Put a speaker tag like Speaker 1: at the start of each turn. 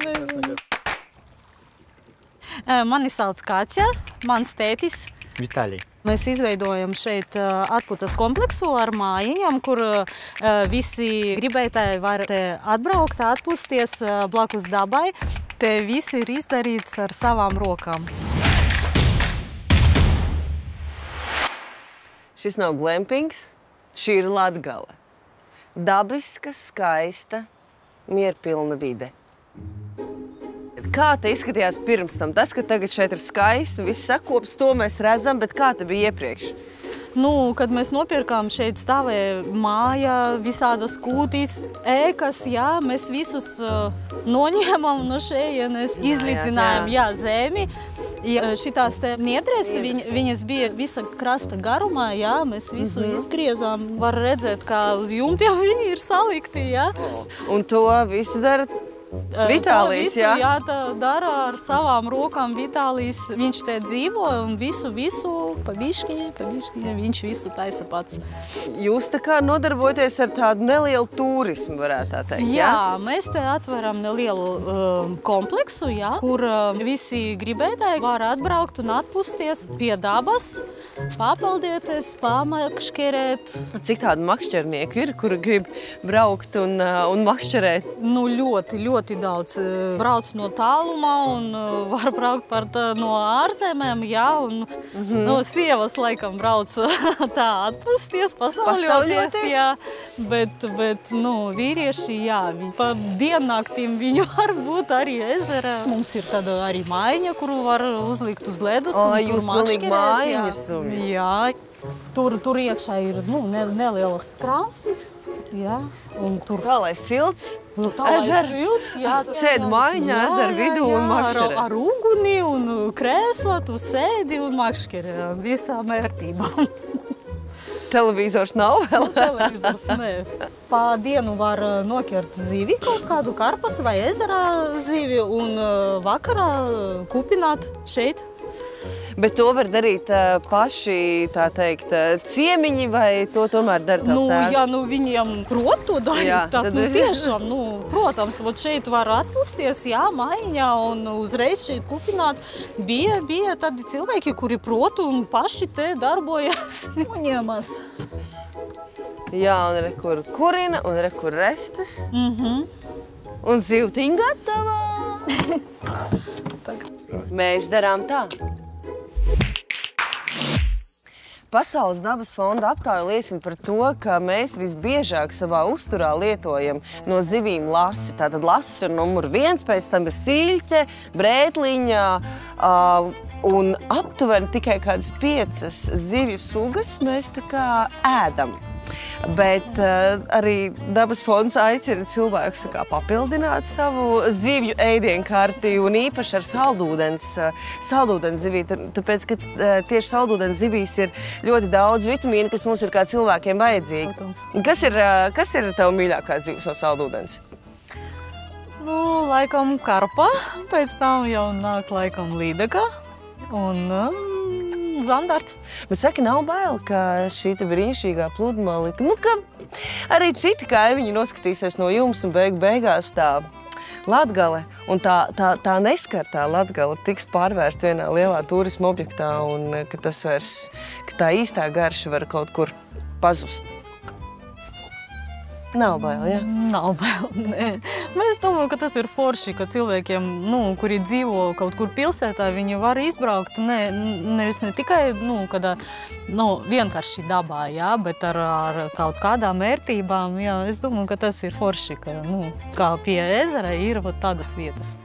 Speaker 1: nezinu.
Speaker 2: Mani sauc Kācija, mans tētis.
Speaker 1: Vitālij.
Speaker 2: Mēs izveidojam šeit atpūtas kompleksu ar mājiņām, kur visi gribētāji var te atbraukt, atpūsties blakus dabai. Te viss ir izdarīts ar savām rokām.
Speaker 3: Šis nav glampings, šī ir Latgale. Dabiska, skaista, mierpilna vide. Kā te izskatījās pirms tam? Tas, ka tagad šeit ir skaisti, viss sakops, to mēs redzam, bet kā te bija iepriekš?
Speaker 2: Nu, kad mēs nopirkām šeit stāvēja māja, visādas kūtīs, ēkas, jā, mēs visus noņēmām no šejienes, izlīdzinājām, jā, zemi. Šitās te niedres, viņas bija visa krasta garumā, jā, mēs visu izgriezām. Var redzēt, kā uz jumtiem viņi ir salikti, jā.
Speaker 3: Un to visu dara Vitālijs, jā?
Speaker 2: Jā, tā dara ar savām rokām Vitālijs. Viņš te dzīvo un visu pa bišķiņi, viņš visu taisa pats.
Speaker 3: Jūs tā kā nodarbojaties ar tādu nelielu turismu, varētu tā teikt, jā?
Speaker 2: Jā, mēs te atveram nelielu kompleksu, jā, kur visi gribētāji var atbraukt un atpūsties pie dabas, papaldieties, pamakšķerēt.
Speaker 3: Cik tādu makšķernieku ir, kuri grib braukt un makšķerēt?
Speaker 2: Nu, ļoti daudz. Brauc no tālumā un var braukt no ārzemēm, jā, un sievas laikam brauc tā atpūsties, pasauļoties, jā, bet vīrieši, jā, pa diennaktīm viņi var būt arī ezerā. Mums ir tāda arī mājiņa, kuru var uzlikt uz ledus un tur makšķerēt, jā. Tur iekšā ir, nelielas krāsnes, jā, un tur...
Speaker 3: Kā lai silts?
Speaker 2: Tā lai silts, jā.
Speaker 3: Sēd mājiņā, ezeru vidū un makšķerē.
Speaker 2: Ar uguni un krēslu, tu sēdi un makšķerē visām ērtībām.
Speaker 3: Televizors nav vēl?
Speaker 2: Televizors, nē. Pa dienu var nokert zivi, kaut kādu karpas vai ezerā zivi un vakarā kupināt šeit.
Speaker 3: Bet to var darīt paši, tā teikt, ciemiņi, vai to tomēr dara tavs tēvs?
Speaker 2: Ja viņiem prot to darīt, tad tiešām, protams, šeit var atpūsties, jā, mājiņā un uzreiz šeit kupināt. Bija tādi cilvēki, kuri prot un paši te darbojas, uņemas.
Speaker 3: Jā, un re, kur kurina, un re, kur restas. Un zivtiņa gatavā. Mēs darām tā. Pasaules dabas fonda aptāja liecina par to, ka mēs visbiežāk savā uzturā lietojam no zivīm lasi. Tātad lasis ir numur 1, pēc tam ir siļķe, brētliņa un aptuveni tikai kādas 5 zivju sugas mēs tā kā ēdam. Bet arī dabas fonds aicina cilvēkus papildināt savu zivju ēdienkarti un īpaši ar saldūdens zivīm, tāpēc, ka tieši saldūdens zivīs ir ļoti daudz vitamīnu, kas mums ir kā cilvēkiem vajadzīgi. Kas ir tev mīļākā zivs no saldūdens?
Speaker 2: Laikam karpa, pēc tam jau nāk laikam līdeka un zandarts.
Speaker 3: Bet saki, nav bail, ka šī te brīnišķīgā pludmale, ka arī citi kaimiņi noskatīsies no jums un beigās tā Latgale un tā neskartā Latgale tiks pārvērst vienā lielā turisma objektā un ka tā īstā garša var kaut kur pazust. Nav bail, jā?
Speaker 2: Nav bail, nē. Mēs domājam, ka tas ir forši, ka cilvēkiem, kuri dzīvo kaut kur pilsētā, viņi var izbraukt, nevis ne tikai, vienkārši dabā, jā, bet ar kaut kādām ērtībām, jā. Es domāju, ka tas ir forši, ka, kā pie ezera ir tādas vietas.